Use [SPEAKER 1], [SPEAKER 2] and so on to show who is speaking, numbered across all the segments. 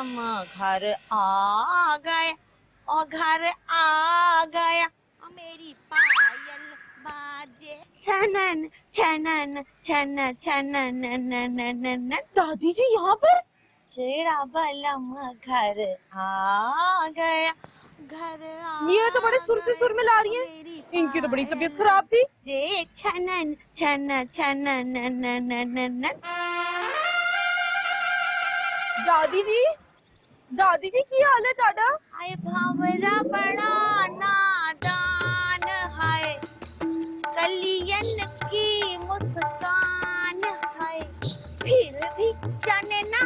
[SPEAKER 1] बलम घर आ गया, और घर आ गया, और मेरी पायल बाजे छनन छनन छन छनन।
[SPEAKER 2] दादी जी यहाँ पर?
[SPEAKER 1] तेरा बलम घर आ गया, घर आ
[SPEAKER 2] ये तो बड़े सुर से सुर मिला रही हैं। इनकी तो बड़ी तबीयत खराब थी।
[SPEAKER 1] जे छनन छन छनन।
[SPEAKER 2] दादी जी की हाल है दादा?
[SPEAKER 1] आए भावरा बड़ा नादान है, कलियन की मुस्कान है, फिर भी जाने ना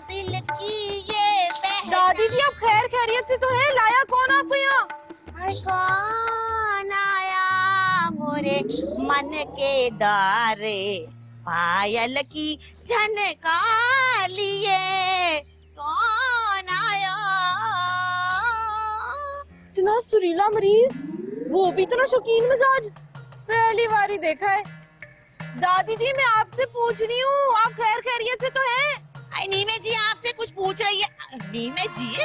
[SPEAKER 1] दिल की ये बहना।
[SPEAKER 2] दादी जी आप खैर खैरियत से तो हैं? लाया कौन आपको यहाँ?
[SPEAKER 1] हाय कौन आया मोरे मन के दारे, पायल की झनका लिए कौन आया।
[SPEAKER 2] इतना सुरीला मरीज, वो भी इतना शौकीन मिजाज, पहली बार ही देखा है। दादी जी मैं आपसे पूछ रही हूँ, आप खैर खैरियत से तो हैं?
[SPEAKER 1] नीमे जी आपसे कुछ पूछ रही है। नीमे जी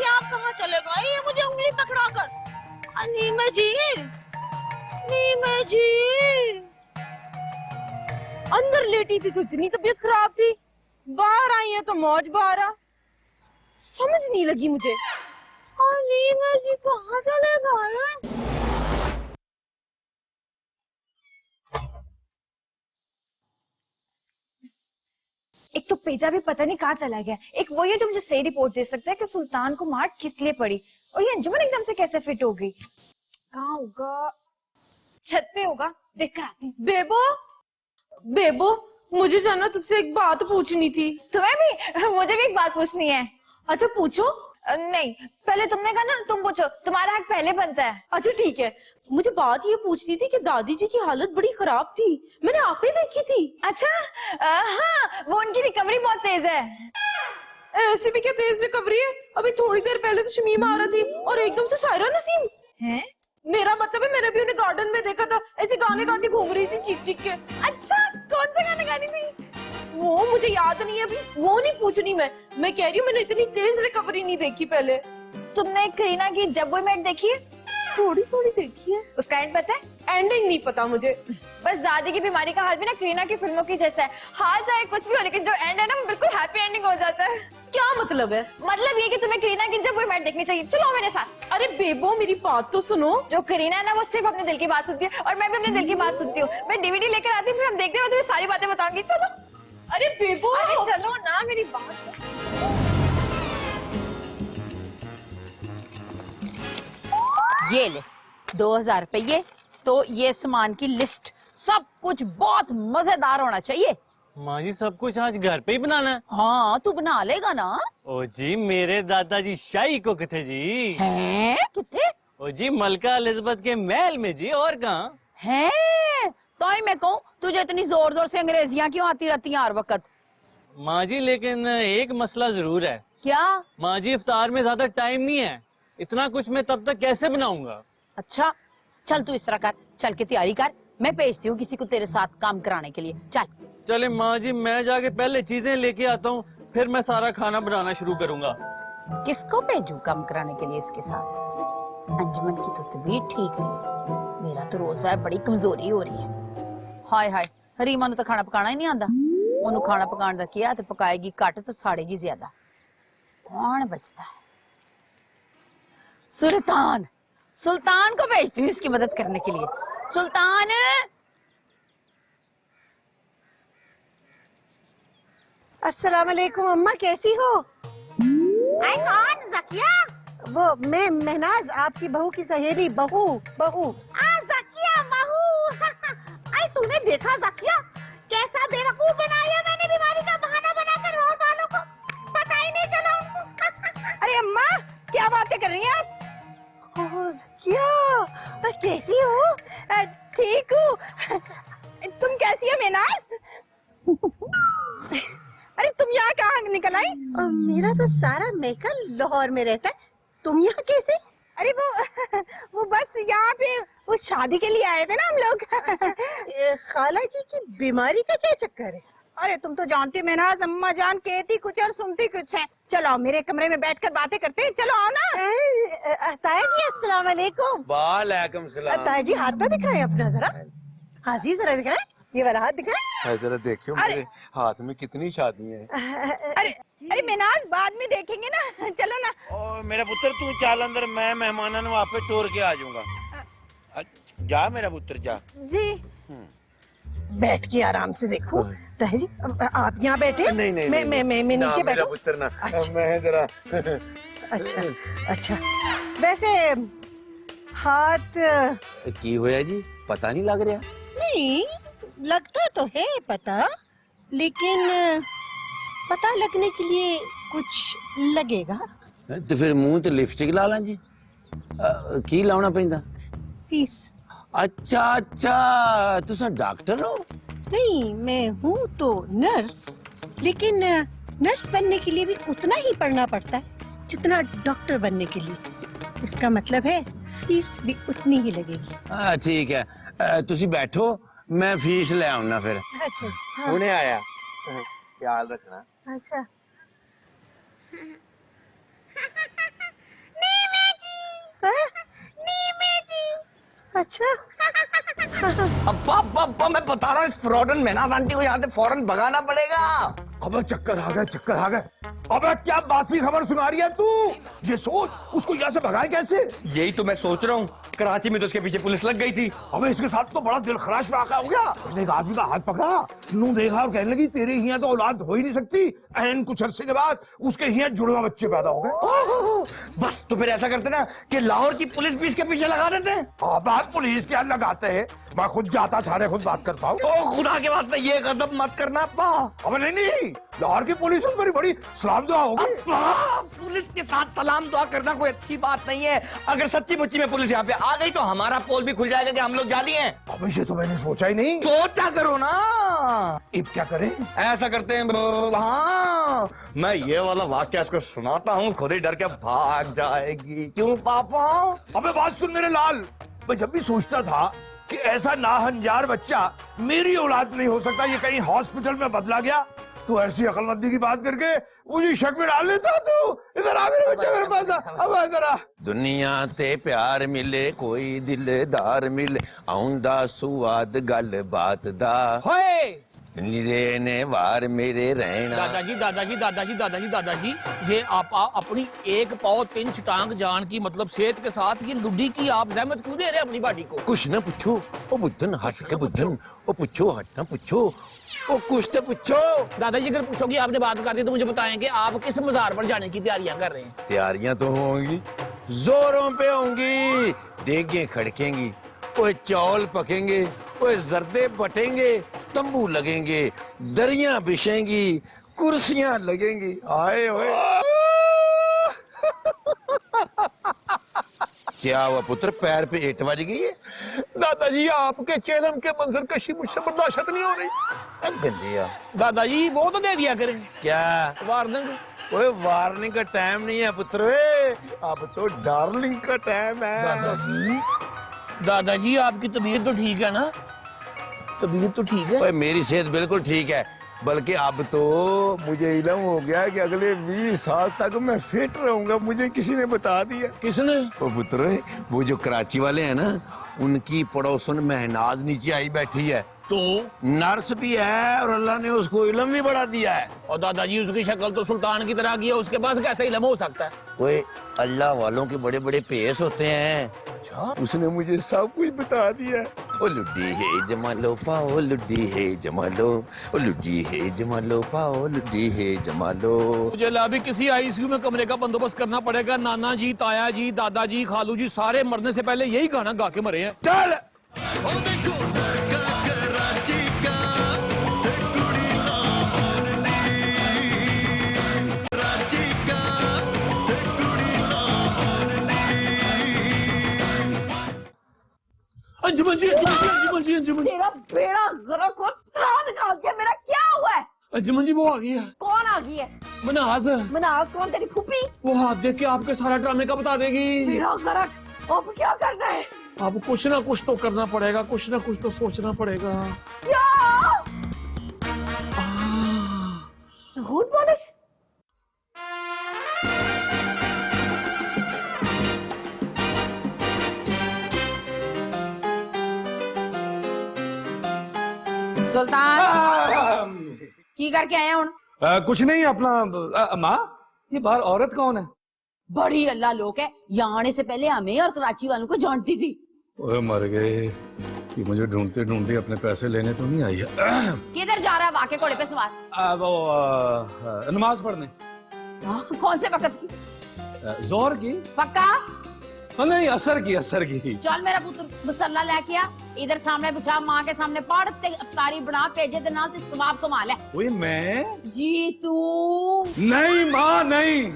[SPEAKER 1] आप कहाँ चले गए? ये मुझे उंगली पकड़ा कर। नीमे जी
[SPEAKER 2] अंदर लेटी थी तो इतनी तबीयत खराब थी, बाहर आई है तो मौज बहारा, समझ नहीं लगी मुझे।
[SPEAKER 1] नीमे जी कहाँ चले गए?
[SPEAKER 3] एक तो पेजा भी पता नहीं कहाँ चला गया, एक वही है जो मुझे सही रिपोर्ट दे सकता है कि सुल्तान को मार किस लिए पड़ी, और ये अंजुमन एकदम से कैसे फिट हो गई। कहाँ होगा? छत पे होगा, देख कर आती हूँ।
[SPEAKER 2] बेबो मुझे जाना तुझसे एक बात पूछनी थी।
[SPEAKER 3] तुम्हें भी? मुझे भी एक बात पूछनी है।
[SPEAKER 2] अच्छा पूछो।
[SPEAKER 3] नहीं पहले तुमने कहा ना, तुम पूछो, तुम्हारा हक पहले बनता है।
[SPEAKER 2] अच्छा ठीक है, मुझे बात ये पूछनी थी कि दादी जी की हालत बड़ी खराब थी, मैंने आंखें देखी थी।
[SPEAKER 3] अच्छा हाँ, वो उनकी रिकवरी बहुत तेज है।
[SPEAKER 2] ऐसी भी क्या तेज रिकवरी है? अभी थोड़ी देर पहले तो शमीम आ रही थी और एकदम से सायरा नसीम
[SPEAKER 3] हैं?
[SPEAKER 2] मेरा मतलब है मैंने भी उन्हें गार्डन में देखा था, ऐसे गाने गाती घूम रही थी चीख चीख के।
[SPEAKER 3] अच्छा कौन सा गाना गा रही थी?
[SPEAKER 2] वो मुझे याद नहीं है, अभी वो नहीं पूछनी मैं कह रही हूँ मैंने इतनी तेज रिकवरी नहीं देखी पहले।
[SPEAKER 3] तुमने करीना की जब वो मैट देखी है?
[SPEAKER 2] थोड़ी थोड़ी देखी है।
[SPEAKER 3] उसका एंड पता है?
[SPEAKER 2] एंडिंग नहीं पता मुझे।
[SPEAKER 3] बस दादी की बीमारी का हाल भी ना करीना की फिल्मों की जैसा है, हाल चाहे कुछ भी हो लेकिन जो एंड है ना बिल्कुल हैप्पी एंडिंग हो जाता है।
[SPEAKER 2] क्या मतलब है?
[SPEAKER 3] मतलब ये कि तुम्हें करीना की जब वो मैट देखनी चाहिए, चलो मेरे साथ।
[SPEAKER 2] अरे बेबो मेरी बात तो सुनो।
[SPEAKER 3] जो करीना है ना वो सिर्फ अपने दिल की बात सुनती है और मैं भी अपने दिल की बात सुनती हूँ। मैं डीवीडी लेकर आती हूँ, फिर हम देखते हैं, तुम्हें सारी बातें बताऊंगी। चलो।
[SPEAKER 2] अरे बेबो
[SPEAKER 3] अरे चलो ना, मेरी बात।
[SPEAKER 4] ये ले 2000 रुपये, तो ये सामान की लिस्ट, सब कुछ बहुत मजेदार होना चाहिए।
[SPEAKER 5] माँ जी सब कुछ आज घर पे ही बनाना है?
[SPEAKER 4] हाँ तू बना लेगा ना?
[SPEAKER 5] ओ जी मेरे दादाजी शाही को किथे जी?
[SPEAKER 4] हैं किथे?
[SPEAKER 5] ओ जी मलका एलिजाबेथ के महल में जी, और कहाँ?
[SPEAKER 4] हैं तो ही मैं कहूँ तुझे इतनी जोर जोर से अंग्रेजियाँ क्यों आती रहती हैं हर वक्त?
[SPEAKER 5] माँ जी लेकिन एक मसला जरूर है।
[SPEAKER 4] क्या?
[SPEAKER 5] माँ जी इफ्तार में ज्यादा टाइम नहीं है, इतना कुछ मैं तब तक कैसे बनाऊंगा?
[SPEAKER 4] अच्छा चल तू इस तरह कर, चल के तैयारी कर, मैं भेजती हूँ किसी को तेरे साथ काम कराने के लिए। चल
[SPEAKER 5] चले माँ जी, मैं जाके पहले चीजें लेके आता हूँ, फिर मैं सारा खाना बनाना शुरू करूंगा।
[SPEAKER 4] किसको भेजूं काम कराने के लिए इसके साथ? अंजुमन की तो तबीयत ठीक नहीं, मेरा तो रोजा है बड़ी कमजोरी हो रही है। हाय हाय रीमा तो खाना पकाना ही नहीं आता, ओनू खाना पकाने दा किया तो पकाएगी घट तो साड़ेगी ज्यादा। कौन बचता है? सुल्तान, सुल्तान को भेजती हूँ इसकी मदद करने के लिए। सुल्तान
[SPEAKER 6] अस्सलाम वालेकुम अम्मा, कैसी हो?
[SPEAKER 1] कौन? जकिया?
[SPEAKER 6] वो मैं महनाज, आपकी बहू की सहेली। बहू
[SPEAKER 1] जकिया बहू। आई तूने देखा जकिया कैसा बेवकूफ बनाया मैंने बीमारी का बहाना बनाकर, रोज वालों को पता ही नहीं चला उनको।
[SPEAKER 6] अरे अम्मा क्या बातें कर रही हैं आप? जकिया कैसी हो? ठीक हूँ, तुम कैसी हो महनाज? अरे तुम यहाँ कहाँ निकल आई? मेरा तो सारा मेकअप लाहौर में रहता है, तुम यहाँ कैसे? अरे वो बस यहाँ पे वो शादी के लिए आए थे ना हम लोग। खाला जी की बीमारी का क्या चक्कर है? अरे तुम तो जानती महनाज अम्मा जान कहती कुछ और सुनती कुछ है। चलो आओ मेरे कमरे में बैठकर बातें करते हैं। चलो आओ ना। ताया जी अस्सलाम वालेकुम।
[SPEAKER 7] वालेकुम सलाम।
[SPEAKER 6] ताया जी हाथ तो दिखाए अपना जरा। हाँ जी जरा दिखाए, ये वाला हाथ दिखाए।
[SPEAKER 7] जरा देखियो मेरे हाथ में कितनी शादी है।
[SPEAKER 6] अरे अरे महनाज बाद में देखेंगे ना, चलो ना।
[SPEAKER 7] ओ मेरा पुत्र तू चल अंदर, मैं मेहमानों ने वहाँ पे टोर के आ जाऊंगा। जा मेरा पुत्र जा।
[SPEAKER 6] जी बैठ के आराम से देखो। ताया जी आप यहाँ बैठे।
[SPEAKER 7] नहीं नहीं
[SPEAKER 6] मैं नीचे
[SPEAKER 7] मेरा
[SPEAKER 6] बैठूं?
[SPEAKER 7] पुत्र ना।
[SPEAKER 6] अच्छा।
[SPEAKER 7] मैं जरा
[SPEAKER 6] अच्छा अच्छा। वैसे हाथ
[SPEAKER 7] की होया जी, पता नहीं लग रहा।
[SPEAKER 6] नहीं लगता तो है पता, लेकिन पता लगने के लिए कुछ लगेगा।
[SPEAKER 7] तो फिर मुंह ते लिपस्टिक ला ला जी। की लाउना पैंदा?
[SPEAKER 6] फीस।
[SPEAKER 7] अच्छा अच्छा, तुसा डॉक्टर हो?
[SPEAKER 6] नहीं मैं हूँ तो नर्स, लेकिन नर्स बनने के लिए भी उतना ही पढ़ना पड़ता है जितना डॉक्टर बनने के लिए। इसका मतलब है फीस भी उतनी ही लगेगी।
[SPEAKER 7] हाँ ठीक है, तुसी बैठो, मैं फीस ले आऊंगा फिर।
[SPEAKER 6] अच्छा अच्छा।
[SPEAKER 7] हुने आया, ख्याल रखना।
[SPEAKER 6] अच्छा अच्छा।
[SPEAKER 8] अब्बा मैं बता रहा हूँ इस फ्रॉडन मेहनाज आंटी को यहाँ से फौरन भगाना पड़ेगा।
[SPEAKER 9] अबे चक्कर आ गए, चक्कर आ गए। अबे क्या बासी खबर सुना रही है तू? ये सोच उसको यहाँ से भगाए कैसे?
[SPEAKER 8] यही तो मैं सोच रहा हूँ, कराची में तो उसके पीछे पुलिस लग गई थी।
[SPEAKER 9] अबे इसके साथ तो बड़ा दिलखराश वाक़ा हो गया। उसने एक आदमी का हाथ पकड़ा, नू देखा और कहने लगी तेरे हियां तो औलाद हो ही नहीं सकती। एन कुछ अरसे के बाद उसके हियां जुड़वा बच्चे पैदा हो गए।
[SPEAKER 8] बस तो फिर ऐसा करते ना कि लाहौर की पुलिस भी इसके पीछे लगा देते हैं।
[SPEAKER 9] बात पुलिस क्या लगाते हैं, मैं खुद जाता थाने, खुद बात करता हूँ।
[SPEAKER 8] ओ खुदा के वास्ते ये गजब मत करना अब्बा।
[SPEAKER 9] अबे नहीं, लाहौर की पुलिस उस पर बड़ी सलाम दुआ होगी।
[SPEAKER 8] अब्बा पुलिस के साथ सलाम दुआ करना कोई अच्छी बात नहीं है। अगर सच्ची मुच्ची में पुलिस यहाँ पे आ गई तो हमारा पोल भी खुल जाएगा कि हम लोग जाली हैं।
[SPEAKER 9] अबे ये तो मैंने सोचा ही नहीं।
[SPEAKER 8] सोचा करो ना।
[SPEAKER 9] अब क्या करें?
[SPEAKER 8] ऐसा करते हैं, हाँ मैं ये वाला वाक्य इसको सुनाता हूँ, खुद ही डर के भाग जाएगी। क्यों पापा?
[SPEAKER 9] अबे बात सुन मेरे लाल, मैं जब भी सोचता था कि ऐसा नाहंजार बच्चा मेरी औलाद नहीं हो सकता, ये कहीं हॉस्पिटल में बदला गया, तो ऐसी अकलमंदी की बात करके मुझे शक में डाल लेता। तू इधर आ मेरे बच्चे, मेरे पास आ। अब इधर आ।
[SPEAKER 7] दुनिया ते प्यार मिले, कोई दिलदार मिले, आउंदा सुआद गल बात दा
[SPEAKER 10] होए
[SPEAKER 7] निरेने वार मेरे रहना।
[SPEAKER 10] दादाजी दादाजी दादाजी दादाजी दादाजी, ये आप अपनी एक पाव तीन छटांग जान की मतलब सेहत के साथ ये लुड्डी की आप जहमत क्यों दे रहे हैं अपनी बाडी को?
[SPEAKER 7] कुछ न पूछो ओ बुद्धन, हट के बुद्धन, ओ पूछो हट न पूछो, ओ कुछ तो पूछो।
[SPEAKER 10] दादाजी अगर पूछोगे आपने बात कर दी तो मुझे बताएं कि आप किस मजार पर जाने की तैयारियां कर रहे हैं?
[SPEAKER 7] तैयारियां तो होंगी, जोरों पे होंगी, देगे खड़केंगी, ओए चौल पकेंगे, ओए जर्दे बटेंगे, तंबू लगेंगे, दरियां बिछेंगी, कुर्सियां लगेंगी। आए ओए क्या हुआ पुत्र, पैर पे ईंट बज गई है?
[SPEAKER 10] दादाजी आपके चेहरे के मंजर कशी मुझसे बर्दाश्त नहीं हो रही।
[SPEAKER 7] गंदिया
[SPEAKER 10] दादाजी वो तो दे दिया करें।
[SPEAKER 7] क्या?
[SPEAKER 10] वार्निंग।
[SPEAKER 7] ओए वार्निंग का टाइम नहीं है पुत्र, ओए अब तो डार्लिंग का टाइम है।
[SPEAKER 10] दादाजी आपकी तबीयत तो ठीक है ना? तबीयत तो ठीक है?
[SPEAKER 7] ओए मेरी सेहत बिल्कुल ठीक है, बल्कि अब तो मुझे इल्म हो गया कि अगले 20 साल तक मैं फिट रहूंगा। मुझे किसी ने बता दिया।
[SPEAKER 10] किसने?
[SPEAKER 7] ओ पुत्र, वो जो कराची वाले हैं ना, उनकी पड़ोसन महनाज नीचे आई बैठी है,
[SPEAKER 10] तो
[SPEAKER 7] नर्स भी है और अल्लाह ने उसको इल्म भी बढ़ा दिया है।
[SPEAKER 10] और दादाजी उसकी शक्ल तो सुल्तान की तरह की है, उसके पास कैसे इल्म हो सकता है?
[SPEAKER 7] ओए अल्लाह वालों के बड़े बड़े पेश होते हैं। उसने मुझे सब कुछ बता दिया। ओ लुड्डी है जमालो पाओ, लुड्डी है जमालो, ओ लुड्डी है जमालो पाओ, लुड्डी है जमालो।
[SPEAKER 10] मुझे अभी किसी आईसीयू में कमरे का बंदोबस्त करना पड़ेगा। नाना जी, ताया जी, दादाजी, खालू जी सारे मरने से पहले यही गाना गा के मरे हैं।
[SPEAKER 7] चल
[SPEAKER 10] अंजुमन जी, अंजुमन जी, अंजुमन जी।
[SPEAKER 6] तेरा बेड़ा गर्क हो, त्राण निकाल दिया मेरा। क्या हुआ है?
[SPEAKER 10] अंजुमन जी वो आ गई है।
[SPEAKER 6] कौन आ गई है?
[SPEAKER 10] मनाज।
[SPEAKER 6] मनाज कौन? तेरी फूफी?
[SPEAKER 10] वो हाथ देख के आपके सारा ड्रामे का बता देगी।
[SPEAKER 6] बेड़ा गर्क, अब क्या करना है?
[SPEAKER 10] अब कुछ ना कुछ तो करना पड़ेगा, कुछ ना कुछ तो सोचना पड़ेगा।
[SPEAKER 6] क्या? झूठ पॉलिश?
[SPEAKER 4] सुल्तान की करके आया हूं?
[SPEAKER 9] कुछ नहीं अपना माँ, ये बाहर औरत कौन है?
[SPEAKER 4] बड़ी अल्लाह लोग है, यहाँ आने से पहले हमें और कराची वालों को जानती थी।
[SPEAKER 9] ओए मर गए, ये मुझे ढूंढते ढूंढते अपने पैसे लेने तो नहीं आई है।
[SPEAKER 4] किधर जा रहा है वाके घोड़े पे सवार?
[SPEAKER 9] वो नमाज पढ़ने।
[SPEAKER 4] कौन से वक्त की?
[SPEAKER 9] जोर की?
[SPEAKER 4] पक्का?
[SPEAKER 9] नहीं, असर की।
[SPEAKER 4] चल मेरा पुत्र मुसल्ला लेके आ, इधर सामने बिछा, माँ के सामने पढ़ ते अफ्तारी बना, भेजे दे नाल ते सवाब कमा ले।
[SPEAKER 9] ओए मैं?
[SPEAKER 4] जी तू?
[SPEAKER 9] नहीं माँ नहीं,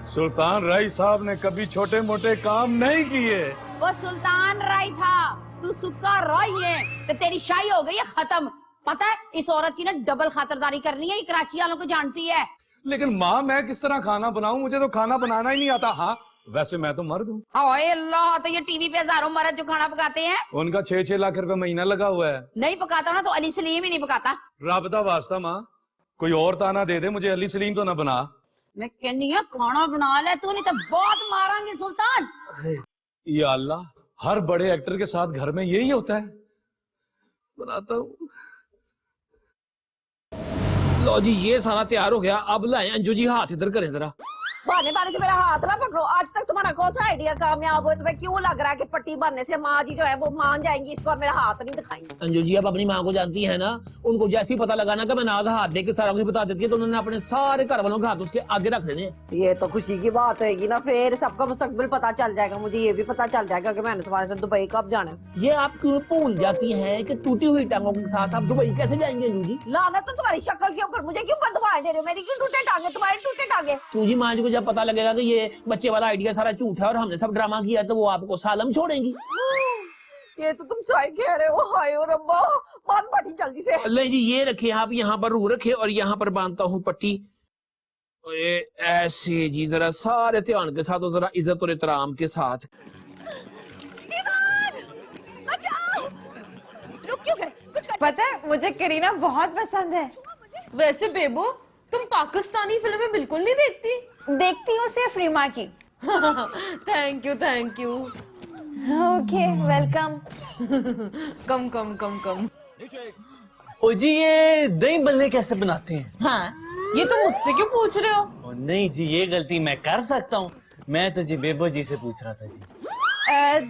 [SPEAKER 9] सुल्तान राय साहब ने कभी छोटे मोटे काम नहीं किए।
[SPEAKER 4] वो सुल्तान राय था, तू सुक्का राय है, तो तेरी शाही हो गई है खत्म। पता है इस औरत की ना डबल खातिरदारी करनी है, ये कराची वालों को जानती है।
[SPEAKER 9] लेकिन माँ मैं किस तरह खाना बनाऊं, मुझे तो खाना बनाना ही नहीं आता। हाँ वैसे मैं तो मर्द हूँ।
[SPEAKER 4] हाय अल्लाह, तो ये टीवी पे हजारों मर्द जो खाना पकाते हैं,
[SPEAKER 9] उनका 6-6 लाख रुपए महीना लगा हुआ है।
[SPEAKER 4] नहीं पकाता ना तो अली सलीम ही नहीं पकाता।
[SPEAKER 9] राबता वास्ता माँ, कोई और ताना दे दे, मुझे अली सलीम तो ना बना।
[SPEAKER 4] मैं कहनी है खाना बना ले तू, नहीं तो बहुत मारांगे सुल्तान।
[SPEAKER 9] या अल्लाह, हर बड़े एक्टर के साथ घर में यही होता है। बनाता हूँ।
[SPEAKER 10] लो जी ये सारा तैयार हो गया, अब लाए अंजू जी हाथ इधर करें जरा।
[SPEAKER 2] बहाने बारे से मेरा हाथ ना पकड़ो, आज तक तुम्हारा कौन सा आइडिया कामयाब हुआ? तुम्हें क्यों लग रहा है कि पट्टी भरने से माँ जी जो है वो मान जाएंगी, इसको मेरा हाथ नहीं दिखाएंगे?
[SPEAKER 10] अंजू जी अब अपनी माँ को जानती है ना, उनको जैसे ही पता लगा ना कि मैं नाज हाथ दे के सारा कुछ बता देती है, तो उन्होंने अपने सारे घर वालों के हाथ उसके आगे रख देने।
[SPEAKER 2] ये तो खुशी की बात होगी ना, फिर सबका मुस्तकबिल पता चल जाएगा, मुझे ये भी पता चल जाएगा कि मैंने तुम्हारे साथ दुबई कब जाना है।
[SPEAKER 10] ये आप क्यों भूल जाती हैं कि टूटी हुई टांगों के साथ आप दुबई कैसे जाएंगे अंजू जी?
[SPEAKER 2] लानत तो तुम्हारी शक्ल के ऊपर, मुझे क्यों बददुआएं दे रहे हो? मेरी क्यों टूटे टांगे, तुम्हारे टूटे टांगे?
[SPEAKER 10] तुझी माँ जी को जब पता लगेगा कि ये बच्चे वाला आइडिया सारा झूठ है और हमने सब ड्रामा किया, तो वो आपको सालम छोड़ेंगी।
[SPEAKER 2] ये तो तुम सही कह रहे हो। हाय ओ रब्बा, बांध पट्टी जल्दी से।
[SPEAKER 10] ले जी ये रखे आप, यहाँ पर रू रखे और यहाँ पर बांधता हूँ पट्टी। ये ऐसे जी जरा सारे ध्यान के साथ और जरा इज्जत और एहतराम के साथ।
[SPEAKER 3] पता है मुझे करीना बहुत पसंद है।
[SPEAKER 2] वैसे बेबो तुम पाकिस्तानी फिल्में बिल्कुल नहीं देखती?
[SPEAKER 3] देखती हूँ सिर्फ रीमा की।
[SPEAKER 2] Thank you.
[SPEAKER 3] Okay welcome.
[SPEAKER 2] Come come come come.
[SPEAKER 5] ओ जी ये दही बल्ले कैसे बनाते हैं?
[SPEAKER 2] हाँ ये तुम मुझसे क्यों पूछ रहे हो?
[SPEAKER 5] ओ नहीं जी, ये गलती मैं कर सकता हूँ, मैं तो जी बेबो जी से पूछ रहा था जी।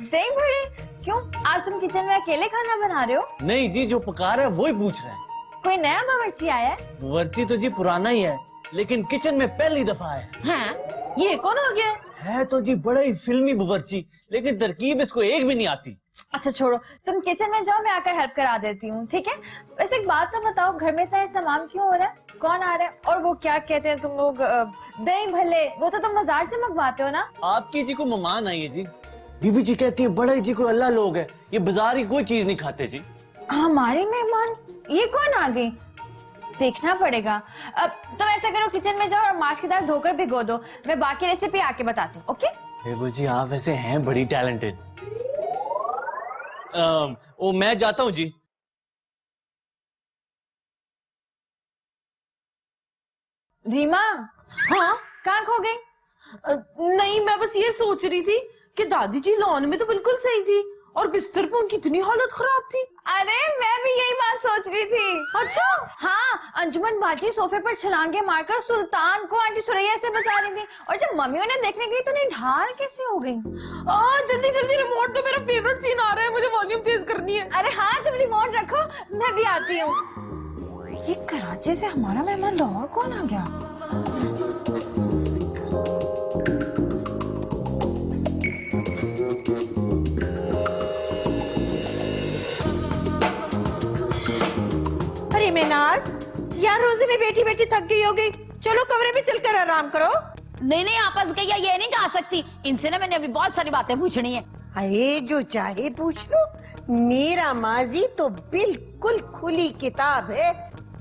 [SPEAKER 3] दही बड़े क्यों? आज तुम किचन में अकेले खाना बना रहे हो?
[SPEAKER 5] नहीं जी, जो पका रहा है वो ही पूछ रहा है।
[SPEAKER 3] कोई नया बावर्ची आया है?
[SPEAKER 5] बावर्ची तो जी पुराना ही है, लेकिन किचन में पहली दफा है।
[SPEAKER 2] हाँ ये कौन आ गया?
[SPEAKER 5] है तो जी बड़ा ही फिल्मी बावर्ची, लेकिन तरकीब इसको एक भी नहीं आती।
[SPEAKER 3] अच्छा छोड़ो, तुम किचन में जाओ, मैं आकर हेल्प करा देती हूँ, ठीक है? वैसे एक बात तो बताओ, घर में इतना तमाम क्यों हो रहा है? कौन आ रहा है? और वो क्या कहते हैं तुम लोग, दही भल्ले, वो तो तुम बाजार से मंगवाते हो ना?
[SPEAKER 5] आपकी जी को मेहमान आई है जी, बीबी जी कहती है बड़ा जी को अल्लाह लोग है, ये बाजार की कोई चीज नहीं खाते जी।
[SPEAKER 3] हमारे मेहमान? ये कौन आ गई? देखना पड़ेगा। अब तो ऐसा करो, किचन में जाओ और मार्च की दाल धोकर भिगो दो, मैं बाकी रेसिपी आके बताती हूँ। ओके
[SPEAKER 5] बेबू जी आप वैसे हैं बड़ी टैलेंटेड। ओ मैं जाता हूँ जी।
[SPEAKER 3] रीमा,
[SPEAKER 2] हाँ
[SPEAKER 3] कहाँ खो गई?
[SPEAKER 2] नहीं मैं बस ये सोच रही थी कि दादी जी लॉन में तो बिल्कुल सही थी और बिस्तर पे उनकी इतनी हालत खराब थी।
[SPEAKER 3] अरे मैं भी यही बात सोच रही थी।
[SPEAKER 2] अच्छा
[SPEAKER 3] हाँ, अंजुमन बाजी सोफे पर छलांगे मारकर सुल्तान को आंटी सुरैया से बचा रही थी, और जब मम्मी उन्हें देखने गई तो उन्हें ढाल कैसे हो गई?
[SPEAKER 2] जल्दी जल्दी रिमोट दो, मेरा फेवरेट सीन आ रहा है, मुझे वॉल्यूम तेज करनी है।
[SPEAKER 3] अरे हाँ तुम रिमोट रखो, मैं भी आती हूँ। ये कराची से हमारा मेहमान लाहौर कौन आ गया?
[SPEAKER 6] अरे मेनाज, यार रोजे में बैठी बैठी थक गई होगी, चलो कमरे में चलकर आराम करो।
[SPEAKER 4] नहीं आपस गई ये नहीं जा सकती, इनसे ना मैंने अभी बहुत सारी बातें पूछनी है।
[SPEAKER 6] अरे जो चाहे पूछ लो, मेरा माजी तो बिल्कुल खुली किताब है।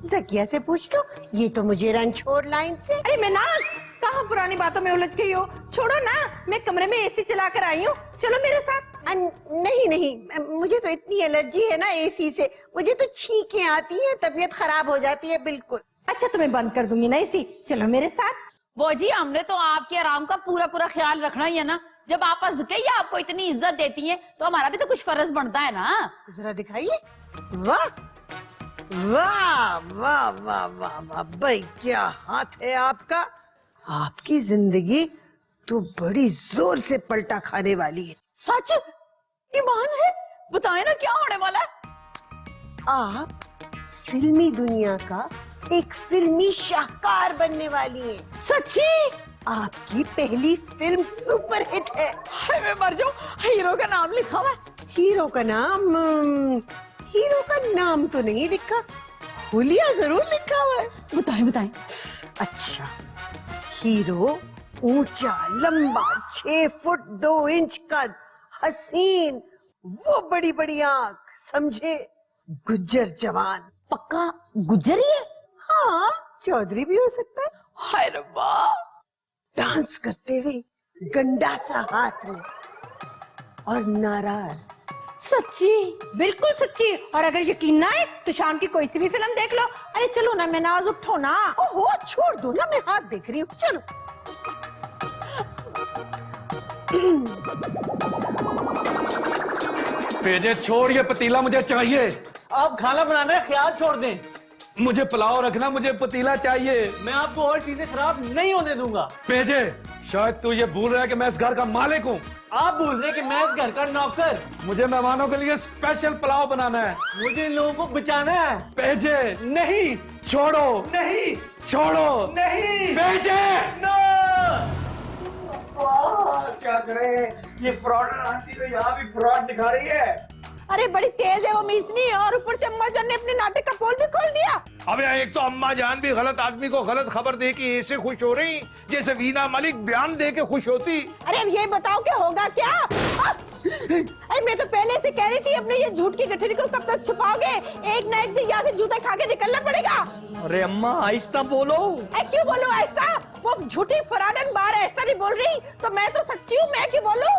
[SPEAKER 6] जकिया से पूछ लो, ये तो मुझे रणछोड़ लाइन से।
[SPEAKER 11] अरे मेनाज, कहाँ पुरानी बातों में उलझ गई हो? छोड़ो ना, मैं कमरे में एसी चला कर आई हूँ, चलो मेरे साथ।
[SPEAKER 6] नहीं नहीं, मुझे तो इतनी एलर्जी है ना एसी से, मुझे तो छींकें आती हैं, तबीयत खराब हो जाती है बिल्कुल।
[SPEAKER 11] अच्छा तो मैं बंद कर दूंगी ना इसी, चलो मेरे साथ।
[SPEAKER 4] वो जी हमने तो आपके आराम का पूरा पूरा ख्याल रखना ही है ना। जब आप अज़के आपको इतनी इज्जत देती हैं तो हमारा भी तो कुछ फर्ज बनता है ना।
[SPEAKER 6] जरा दिखाइए। वाह वाह वाह वाह वाह वाह भाई, क्या हाथ है आपका। आपकी जिंदगी तो बड़ी जोर से पलटा खाने वाली है।
[SPEAKER 4] सच ईमान है, बताए ना क्या होने वाला है।
[SPEAKER 6] आप फिल्मी दुनिया का एक फिल्मी शाहकार बनने वाली हैं।
[SPEAKER 4] सच्ची?
[SPEAKER 6] आपकी पहली फिल्म सुपर हिट है।
[SPEAKER 4] हाय मैं मर जाऊं, हीरो का नाम लिखा हुआ है।
[SPEAKER 6] हीरो का नाम तो नहीं लिखा, हुलिया जरूर लिखा हुआ है।
[SPEAKER 4] बताएं बताएं।
[SPEAKER 6] अच्छा, हीरो ऊंचा लंबा 6 फुट 2 इंच कद, हसीन, वो बड़ी बड़ी आंख, समझे, गुज्जर जवान।
[SPEAKER 4] पक्का गुज्जर ही है?
[SPEAKER 6] हाँ, चौधरी भी हो सकता है।
[SPEAKER 4] हाय रब्बा।
[SPEAKER 6] डांस करते हुए गंडासा हाथ में और नाराज।
[SPEAKER 11] सच्ची? बिल्कुल सच्ची। और अगर यकीन ना आए तो शाम की कोई सी भी फिल्म देख लो। अरे चलो ना, मैं नाज उठो ना।
[SPEAKER 6] ओहो छोड़ दो ना, मैं हाथ देख रही हूँ, चलो।
[SPEAKER 9] पेजे छोड़, ये पतीला मुझे चाहिए।
[SPEAKER 5] आप खाना बनाने का ख्याल छोड़ दें,
[SPEAKER 9] मुझे पुलाव रखना, मुझे पतीला चाहिए।
[SPEAKER 5] मैं आपको और चीजें खराब नहीं होने दूंगा।
[SPEAKER 9] पेजे, शायद तू ये भूल रहा है कि मैं इस घर का मालिक हूँ।
[SPEAKER 5] आप भूल रहे कि मैं इस घर का नौकर।
[SPEAKER 9] मुझे मेहमानों के लिए स्पेशल पुलाव बनाना है।
[SPEAKER 5] मुझे इन लोगों को बचाना है।
[SPEAKER 9] पेजे
[SPEAKER 5] नहीं,
[SPEAKER 9] छोड़ो,
[SPEAKER 5] नहीं,
[SPEAKER 9] छोड़ो,
[SPEAKER 5] नहीं,
[SPEAKER 9] पेजे।
[SPEAKER 5] नो।
[SPEAKER 8] क्या करें, ये फ्रॉड आंटी तो यहाँ भी फ्रॉड दिखा रही है।
[SPEAKER 11] अरे बड़ी तेज है वो मिसनी, और ऊपर से अम्मा जान ने अपने नाटक का पोल भी खोल दिया।
[SPEAKER 9] अबे एक तो अम्मा जान भी गलत आदमी को गलत खबर दे के ऐसे खुश हो रही जैसे वीना मलिक बयान दे के खुश होती।
[SPEAKER 11] अरे अब ये बताओ क्या होगा क्या? अरे मैं तो पहले से कह रही थी, अपने ये झूठ की गठरी को कब तक छुपाओगे? एक ना एक दिन यहाँ से जूता खा के निकलना पड़ेगा।
[SPEAKER 8] अरे अम्मा आहिस्ता बोलो।
[SPEAKER 11] क्यों बोलो आहिस्ता? वो झूठी फराडन बार आहिस्ता नहीं बोल रही, तो मैं तो सच्ची हूँ, मैं क्यों बोलूं?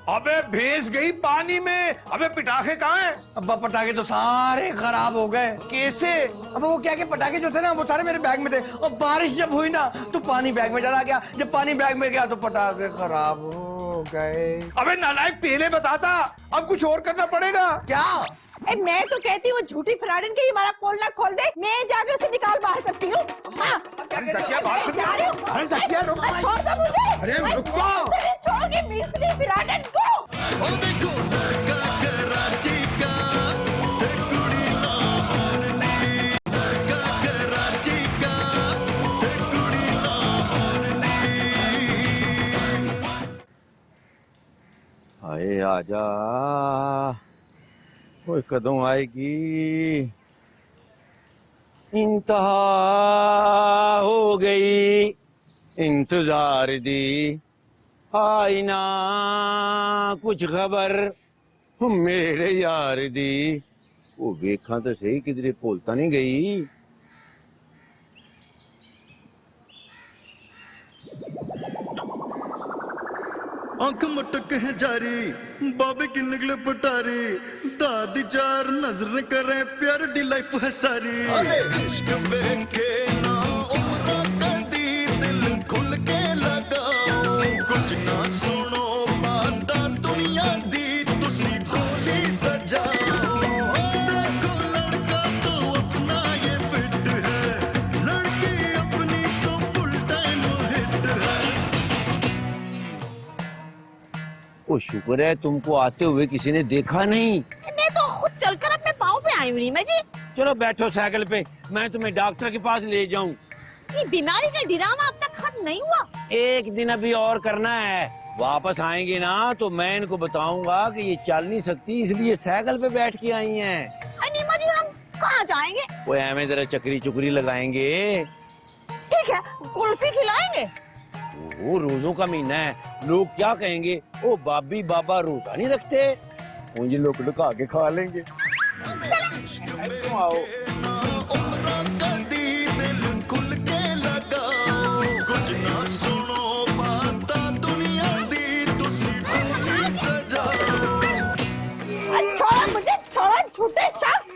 [SPEAKER 9] अबे भैंस गई पानी में। अबे पटाखे कहाँ हैं?
[SPEAKER 8] अब्बा पटाखे तो सारे खराब हो गए।
[SPEAKER 9] कैसे?
[SPEAKER 8] अब वो क्या के पटाखे जो थे ना वो सारे मेरे बैग में थे, और बारिश जब हुई ना तो पानी बैग में चला गया। जब पानी बैग में गया तो पटाखे खराब हो गए।
[SPEAKER 9] अबे नालायक, पहले बताता। अब कुछ और करना पड़ेगा।
[SPEAKER 8] क्या?
[SPEAKER 11] मैं तो कहती हूँ झूठी फराडन के हमारा पोल ना खोल दे, मैं जाके उसे निकाल बाहर सकती हूँ।
[SPEAKER 9] सचिया बात सुन।
[SPEAKER 11] जा रही हूँ।
[SPEAKER 9] अरे सचिया रुक।
[SPEAKER 11] छोड़ दो मुझे।
[SPEAKER 9] अरे रुक तो।
[SPEAKER 11] छोड़ोगे मिसली फराडन को?
[SPEAKER 7] आए आजा, कोई कदों आएगी। इंतहा हो गई, इंतजार दी, आई ना कुछ खबर मेरे यार दी। वो वेखा तो सही, किधरे भूलता नहीं गई।
[SPEAKER 12] आंख मटक है जारी, बाबे की निकले पटारी, दादी चार नजर करे, प्यार दी लाइफ है सारी। इश्क वेखे ना उम्र कदी, दिल खुल के लगाओ, कुछ ना सुनो बाता दुनिया दी, तुसी ढोली सजाओ। देखो लड़का तो अपना ये फिट है, लड़की अपनी तो फुल टाइम हिट है।
[SPEAKER 7] ओ शुक्र है तुमको आते हुए किसी ने देखा नहीं।
[SPEAKER 11] मैं तो खुद चलकर अपने पाँव पे आई हूँ। जी
[SPEAKER 7] चलो बैठो साइकिल पे, मैं तुम्हें डॉक्टर के पास ले जाऊं।
[SPEAKER 11] ये बीमारी का ड्रामा अब तक खत्म नहीं हुआ।
[SPEAKER 7] एक दिन अभी और करना है, वापस आएंगे ना तो मैं इनको बताऊंगा कि ये चल नहीं सकती, इसलिए साइकिल पे बैठ के आई हैं।
[SPEAKER 11] अनीमा जी हम कहाँ जाएंगे?
[SPEAKER 7] वो हमें जरा चक्री चुकरी लगाएंगे।
[SPEAKER 11] ठीक है, कुल्फी खिलाएंगे।
[SPEAKER 7] वो रोजों का महीना है, लोग क्या कहेंगे, ओ बाबी बाबा रोजा नहीं रखते। मुझे लोग लुका के खा लेंगे। आओ।
[SPEAKER 12] खुल के लगाओ, कुछ ना सुनो बाता दुनिया दी, तुसी ढोली सजाओ।
[SPEAKER 11] छोड़ो मुझे, छोड़ो झूठे शख्स।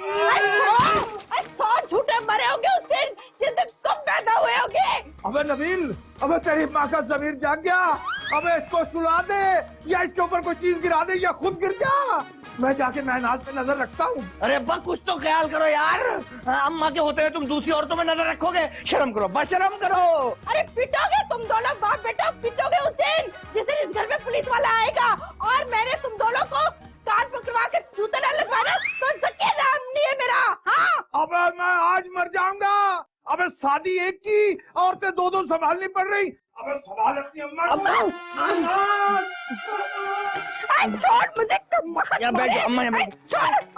[SPEAKER 11] छोड़ो, 100 झूठे मरे होंगे उस दिन जिस दिन
[SPEAKER 9] नबील, अबे तेरी माँ का जमीर जाग गया। अबे इसको सुला दे या इसके ऊपर कोई चीज गिरा दे या खुद गिर जा। मैं जाके महनाज पे नजर रखता हूँ।
[SPEAKER 8] अरे अब्बा कुछ तो ख्याल करो यार, अम्मा के होते हैं तुम दूसरी औरतों में नजर रखोगे? शर्म करो, बस शर्म करो।
[SPEAKER 11] अरे पिटोगे तुम दोनों बाप बेटा, पिटोगे उस दिन जिस दिन इस घर में पुलिस वाला आएगा और मैंने तुम दोनों को कान पकड़वा के जूते न लगवाना तो सच्चे नाम नहीं है मेरा। हाँ
[SPEAKER 9] अबे मैं आज मर जाऊंगा। अबे शादी एक की, औरतें दो दो संभालनी पड़ रही। अबे संभाल अपनी अम्मा।
[SPEAKER 11] छोड़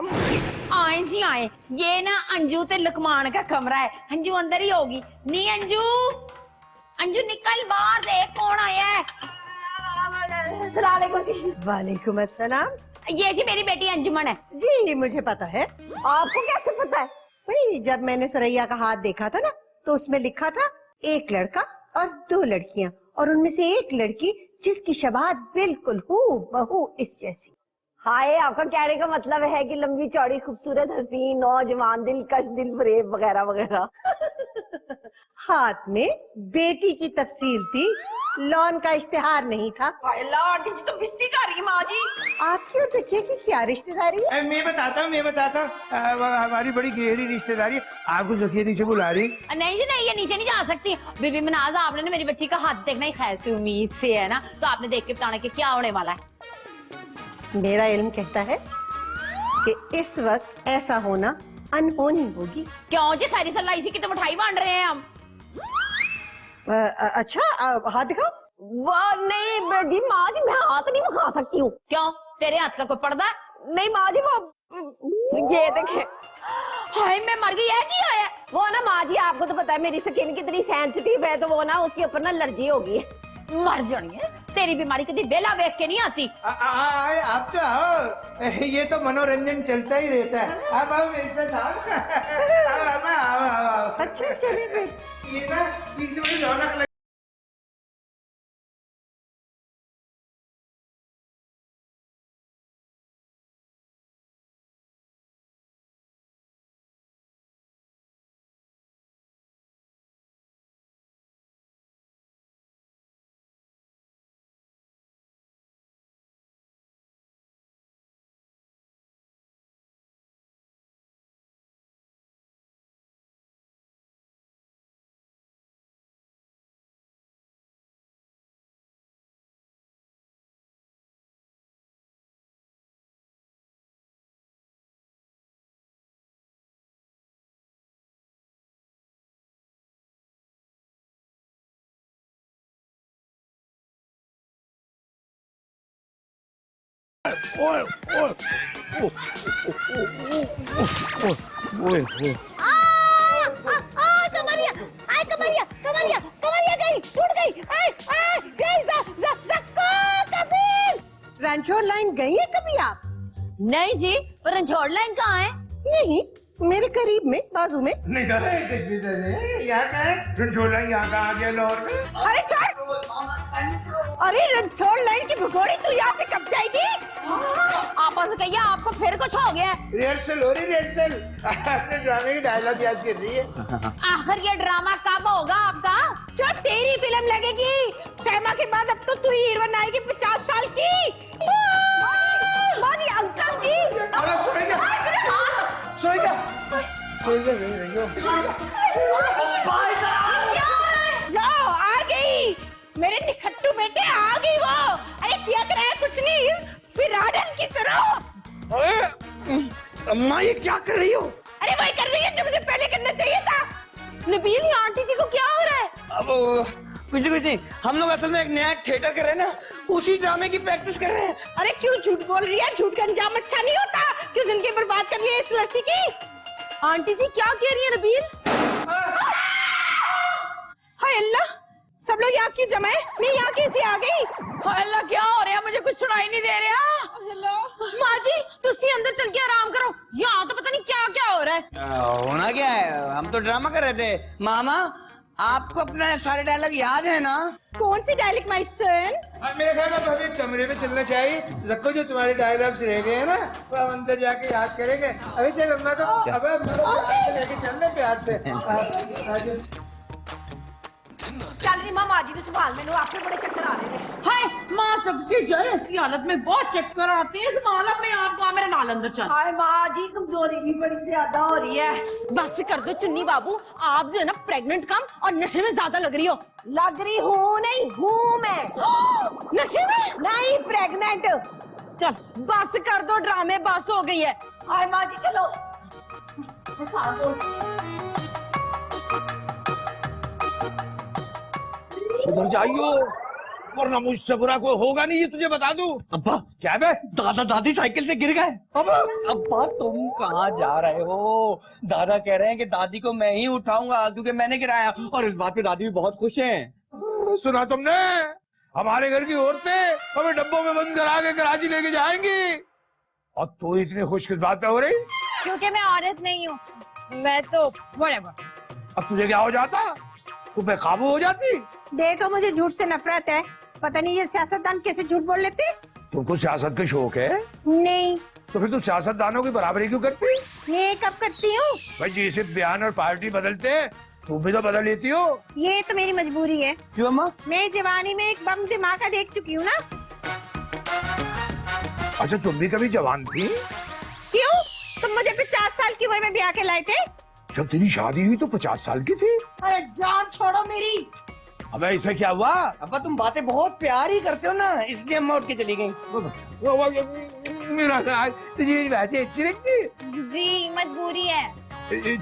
[SPEAKER 11] मुझे
[SPEAKER 4] आए जी आए, ये ना अंजू ते लकमान का कमरा है। अंजू अंदर ही होगी। नहीं अंजू, अंजू निकल बाहर देख कौन आया है।
[SPEAKER 6] वालेकुम अस्सलाम।
[SPEAKER 4] ये जी मेरी बेटी अंजुमन है।
[SPEAKER 6] जी मुझे पता है।
[SPEAKER 11] आपको कैसे पता है?
[SPEAKER 6] भाई जब मैंने सुरैया का हाथ देखा था ना तो उसमें लिखा था एक लड़का और 2 लड़कियां, और उनमें से एक लड़की जिसकी शबाहत बिल्कुल हूबहू इस जैसी।
[SPEAKER 11] हाय, आपका कहने का मतलब है कि लंबी चौड़ी खूबसूरत हसीन नौजवान दिलकश दिलफरेब वगैरह वगैरह।
[SPEAKER 6] हाथ में बेटी की तफसील थी, लॉन का इश्तिहार नहीं था।
[SPEAKER 11] आंटी जी तो बिस्ती कर रही है माँ जी।
[SPEAKER 6] आपकी और सखिया की क्या रिश्तेदारी है?
[SPEAKER 8] मैं बताता हूँ, हमारी बड़ी गहरी रिश्तेदारी है। आपको सखिया नीचे बुला रही।
[SPEAKER 4] नहीं जी नहीं, ये नीचे नहीं जा सकती। बीबी मनाज, आपने ना मेरी बच्ची का हाथ देखना ही खैर से उम्मीद से है ना, तो आपने देख के बताना कि क्या होने वाला है।
[SPEAKER 6] मेरा इल्म कहता है कि इस वक्त ऐसा होना अनहोनी होगी।
[SPEAKER 4] क्यों जी, खैरी सल्ला इसी की तो मिठाई बांट रहे हैं हम।
[SPEAKER 6] अच्छा हाथ दिखाओ।
[SPEAKER 11] वाह नहीं जी माँ जी, मैं हाथ नहीं दिखा सकती हूँ।
[SPEAKER 4] क्यों, तेरे हाथ का कोई पर्दा है?
[SPEAKER 11] नहीं माँ जी, वो ये देखे।
[SPEAKER 4] हाय मैं मर गई है की है?
[SPEAKER 11] वो ना माँ जी, आपको तो पता है मेरी स्किन कितनी सेंसिटिव है, तो वो ना उसके ऊपर ना एलर्जी होगी।
[SPEAKER 4] मर जानी है, तेरी बीमारी कभी बेला वेख के नहीं आती।
[SPEAKER 8] आप तो आओ, ये तो मनोरंजन चलता ही रहता है। आप आओ मेरे साथ आओ।
[SPEAKER 6] अच्छा चलिए फिर।
[SPEAKER 8] ये ना पीछे बड़ी रौनक लगी। ओए ओए
[SPEAKER 11] कमरिया गई, टूट गई।
[SPEAKER 6] रंचोर लाइन गई है कभी आप?
[SPEAKER 4] नहीं जी, पर रंझोड़ लाइन कहाँ है?
[SPEAKER 6] नहीं, मेरे करीब में, बाजू में।
[SPEAKER 8] नहीं कर रहे कुछ भी नहीं। यहाँ का है रंझोला, यहाँ का आ गया लाहौर में।
[SPEAKER 11] अरे छोड़, अरे रणछोड़ लाइन की भगोड़ी तू यहाँ से कब जाएगी?
[SPEAKER 4] आपस में कहिए, आपको फिर कुछ हो गया?
[SPEAKER 8] रिहर्सल हो रही, रिहर्सल। अपने ड्रामे की डायलॉग याद कर रही है।
[SPEAKER 4] आखिर ये ड्रामा कब होगा आपका?
[SPEAKER 11] जो तेरी फिल्म लगेगी तैमा के बाद, अब तो तू हीरोइन आएगी 50 साल की। मानी अंकल जी।
[SPEAKER 8] अरे सुनेगा, सुनेगा,
[SPEAKER 11] लो आ गई मेरे निखट्टू बेटे, आ गई वो। अरे क्या कर रहा है? कुछ नहीं, फिराडन की तरह।
[SPEAKER 8] अम्मा ये क्या कर रही हो?
[SPEAKER 11] अरे वही कर रही है जो मुझे पहले करना चाहिए था।
[SPEAKER 4] नबील, आंटी जी को क्या हो रहा है?
[SPEAKER 8] अब कुछ नहीं, हम लोग असल में एक नया थिएटर कर रहे हैं ना, उसी ड्रामे की प्रैक्टिस कर रहे हैं।
[SPEAKER 11] अरे क्यों झूठ बोल रही है? झूठ का अंजाम अच्छा नहीं होता। क्यों जिंदगी बर्बाद कर रही है इस लड़की की?
[SPEAKER 2] आंटी जी क्या कह रही है नबील?
[SPEAKER 11] हाय अल्लाह, सब लोग यहाँ क्यों जमा है? मैं यहाँ कैसे आ गई?
[SPEAKER 4] हाय अल्लाह, क्या हो रहा है? मुझे कुछ सुनाई नहीं दे रहा। माँ जी, तुसी अंदर चल के आराम करो, यहाँ तो पता नहीं क्या क्या हो रहा है।
[SPEAKER 8] होना क्या है, हम तो ड्रामा कर रहे थे। मामा आपको अपना सारे डायलॉग याद है ना?
[SPEAKER 11] कौन सी डायलॉग माय सन?
[SPEAKER 8] मेरे ख्याल में हमें कमरे में चलना चाहिए। रखो जो तुम्हारे डायलॉग्स रह गए हैं ना, वो हम अंदर जाके याद करेंगे। अभी चल अम्मा तो अब लेके चल रहे प्यार से।
[SPEAKER 11] ਚੱਲ ਨੀ ਮਾਂ ਜੀ ਨੂੰ ਸੰਭਾਲ ਮੈਨੂੰ आपके बड़े चक्कर आ रहे हैं
[SPEAKER 2] हाय माँ सबके जाए ऐसी हालत में बहुत चक्कर आते हैं संभाल अपने आप को मेरे नाल अंदर चल
[SPEAKER 11] हाय माँ जी कमजोरी भी बड़ी ज्यादा हो रही है
[SPEAKER 2] बस कर दो चुन्नी बाबू आप जो है ना प्रेग्नेंट कम और नशे में ज्यादा लग रही हो
[SPEAKER 11] लग रही हूँ नहीं हूँ मैं
[SPEAKER 2] नशे में
[SPEAKER 11] नहीं प्रेग्नेंट
[SPEAKER 2] चल बस कर दो ड्रामे बस हो गई है
[SPEAKER 11] हाय माँ जी चलो
[SPEAKER 9] सुधर जाइयो, वरना मुझसे बुरा कोई होगा नहीं, ये तुझे बता दूं।
[SPEAKER 8] अब्बा क्या बे दादा दादी साइकिल से गिर गए। अब्बा तुम कहाँ जा रहे हो? दादा कह रहे हैं कि दादी को मैं ही उठाऊंगा क्योंकि मैंने गिराया, और इस बात पे दादी भी बहुत खुश हैं।
[SPEAKER 9] सुना तुमने? हमारे घर की औरतें हमें डब्बों में बंद करा के कराची लेके जाएंगी, और तू इतनी खुश किस बात पे हो रही?
[SPEAKER 3] क्योंकि मैं औरत नहीं हूँ, मैं तो whatever।
[SPEAKER 9] अब तुझे क्या हो जाता? तू बेकाबू हो जाती।
[SPEAKER 11] देखो मुझे झूठ से नफरत है, पता नहीं ये सियासतदान कैसे झूठ बोल लेते।
[SPEAKER 9] तुमको सियासत का शौक है?
[SPEAKER 11] नहीं
[SPEAKER 9] तो फिर तू सियासतदानों की बराबरी क्यों करती?
[SPEAKER 11] ये कब करती हूँ?
[SPEAKER 9] भाई जैसे बयान और पार्टी बदलते तुम भी तो बदल लेती हो।
[SPEAKER 11] ये तो मेरी मजबूरी है।
[SPEAKER 8] क्यों अम्मा?
[SPEAKER 11] मैं जवानी में एक बम धमाका देख चुकी हूँ ना।
[SPEAKER 9] अच्छा तुम भी कभी जवान थी?
[SPEAKER 11] क्यों? तुम मुझे 50 साल की उम्र में ब्याह के लाए थे।
[SPEAKER 9] जब तेरी शादी हुई तो 50 साल की थी।
[SPEAKER 11] अरे जान छोड़ो मेरी।
[SPEAKER 9] अबे इसे क्या हुआ?
[SPEAKER 8] अब्बा तुम बातें बहुत प्यार ही करते हो ना, इसलिए अम्मा उठ के चली गई।
[SPEAKER 9] मेरा तुझे मेरी बातें अच्छी लगती?
[SPEAKER 3] जी मजबूरी है।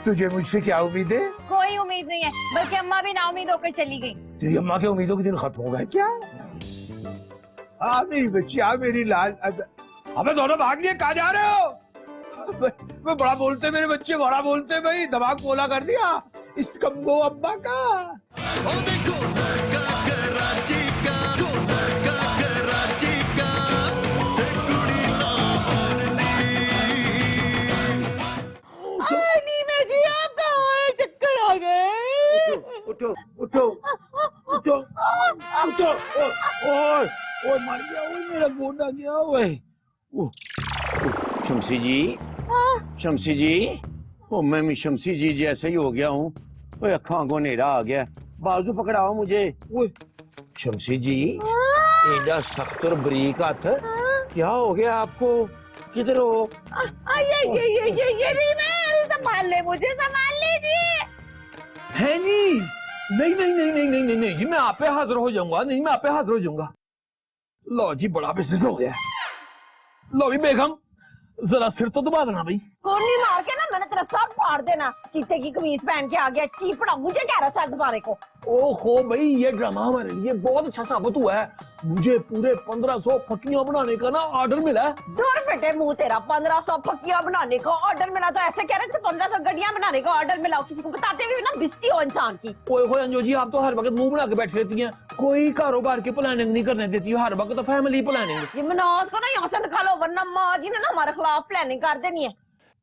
[SPEAKER 9] तुझे मुझसे क्या उम्मीद है?
[SPEAKER 3] कोई उम्मीद नहीं है, बल्कि अम्मा भी ना उम्मीद होकर चली गई।
[SPEAKER 9] तेरी अम्मा की उम्मीदों के दिन खत्म हो गए क्या? मेरी बच्ची मेरी लाल। अबे दोनों भाग लिए, कहाँ जा रहे हो? मैं बड़ा बोलते मेरे बच्चे, बड़ा बोलते भाई, दिमाग बोला कर दिया इस कमगो अब्बा का।
[SPEAKER 12] ओ देखो लड़का कराची का, लड़का कराची का, ते कुड़ी लाहौर दी।
[SPEAKER 11] नीना जी आप कहाँ हैं? चक्कर आ गए।
[SPEAKER 9] उठो उठो उठो उठो। ओए मर गया, ओए मेरा गोडा गया। ओए
[SPEAKER 7] शमसी जी, शमसी जी, ओ मैं भी शमसी जी जैसे ही हो गया हूँ। ओए अखा को नेरा आ गया, बाजू पकड़ाओ मुझे। ओए शमसी जी, एडा सख्त और बरीक हाथ, क्या हो गया आपको? किधर हो?
[SPEAKER 11] ये रीना संभाल ले, मुझे संभाल लीजिए।
[SPEAKER 10] है जी? नहीं नहीं नहीं नहीं नहीं नहीं नहीं जी, मैं आप पे हाजिर हो जाऊंगा। नहीं, मैं आप पे हाजिर हो जाऊंगा। लो जी, बड़ा बिजनेस हो गया। लो भी बेगम, जरा सिर तो दबा देना भाई।
[SPEAKER 11] कोनी मार के ना मैंने तेरा सर फाड़ देना। चीते की कमीज पहन के आ गया चीपड़ा, मुझे कह रहा सर दबाने को।
[SPEAKER 10] ओहो भाई, ये ड्रामा हमारे लिए बहुत अच्छा साबित हुआ है। मुझे पूरे 1500 फक्कियां बनाने का ना ऑर्डर मिला है।
[SPEAKER 11] दूर फटे मुंह तेरा, 1500 फक्कियां बनाने का ऑर्डर मिला तो ऐसे कह रहे थे 1500 गड्डियां बनाने का ऑर्डर मिला। किसी को बताते हुए ना बिस्ती हो इंसान की।
[SPEAKER 10] ओए होए अंजू जी, आप तो हर वक्त मुंह बना के बैठी रहती हैं, कोई कारोबार की प्लानिंग नहीं करने देती, हर वक्त तो फैमिली प्लानिंग।
[SPEAKER 11] ये मनाज को ना यहाँ से निकालो, वरना माँ जी ने ना हमारे खिलाफ प्लानिंग कर देनी है।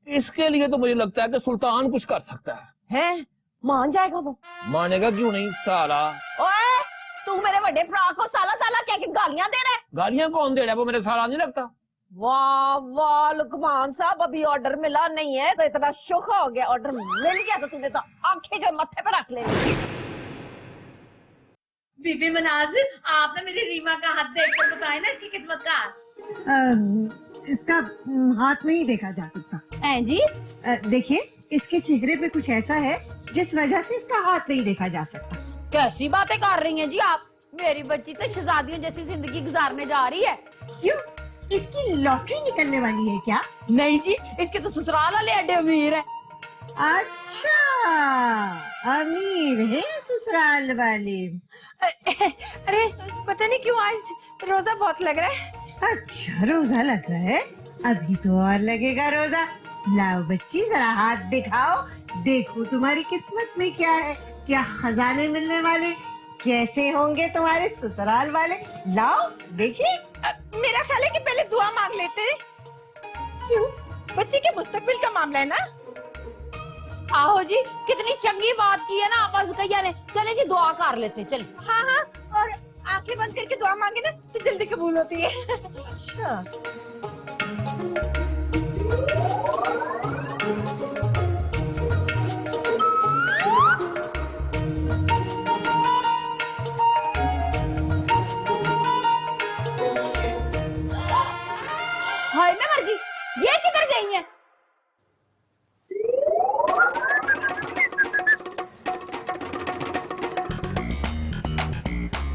[SPEAKER 10] इसके लिए तो मुझे लगता है कि सुल्तान कुछ कर सकता है।
[SPEAKER 11] हैं? मान जाएगा वो?
[SPEAKER 10] मानेगा क्यों नहीं साला।
[SPEAKER 11] ओए तू मेरे बड़े भरा को साला साला कह के गालियां दे रहा है।
[SPEAKER 10] गालियां कौन दे रहा है? वो मेरे साला नहीं लगता।
[SPEAKER 11] वाह वाह लुकमान साहब, अभी ऑर्डर मिला नहीं है तो इतना शुक्र हो गया। ऑर्डर मिल गया तो तूने तो आंखें जो मत्थे पे रख लेनी।
[SPEAKER 2] बीबी मनाजिर, आपने मेरी रीमा का हाथ देखकर बताया ना इसकी किस्मत का हाल।
[SPEAKER 6] इसका हाथ नहीं देखा जा सकता।
[SPEAKER 3] हैं जी?
[SPEAKER 6] देखिए, इसके चेहरे पे कुछ ऐसा है जिस वजह से इसका हाथ नहीं देखा जा सकता।
[SPEAKER 3] कैसी बातें कर रही हैं जी आप? मेरी बच्ची तो शहजादियों जैसी जिंदगी गुजारने जा रही है।
[SPEAKER 6] क्यों? इसकी लॉटरी निकलने वाली है क्या?
[SPEAKER 3] नहीं जी, इसके तो ससुराल वाले अड्डे अमीर है।
[SPEAKER 6] अच्छा, अमीर है ससुराल वाले।
[SPEAKER 11] अरे पता नहीं क्यों आज रोजा बहुत लग रहा है।
[SPEAKER 6] अच्छा, रोजा लग रहा है? अभी तो और लगेगा रोजा। लाओ बच्ची, जरा हाथ दिखाओ, देखो तुम्हारी किस्मत में क्या है, क्या खजाने मिलने वाले, कैसे होंगे तुम्हारे ससुराल वाले। लाओ देखिए।
[SPEAKER 11] मेरा ख्याल है कि पहले दुआ मांग लेते हैं। क्यों? बच्चे के मुस्तकबिल का मामला है ना।
[SPEAKER 3] आहो जी, कितनी चंगी बात की है ना आपस कहिया ने। चले जी दुआ कर लेते, चले।
[SPEAKER 11] हाँ हाँ, और आंखें बंद करके दुआ मांगे ना तो जल्दी कबूल होती है। अच्छा।
[SPEAKER 4] आई है।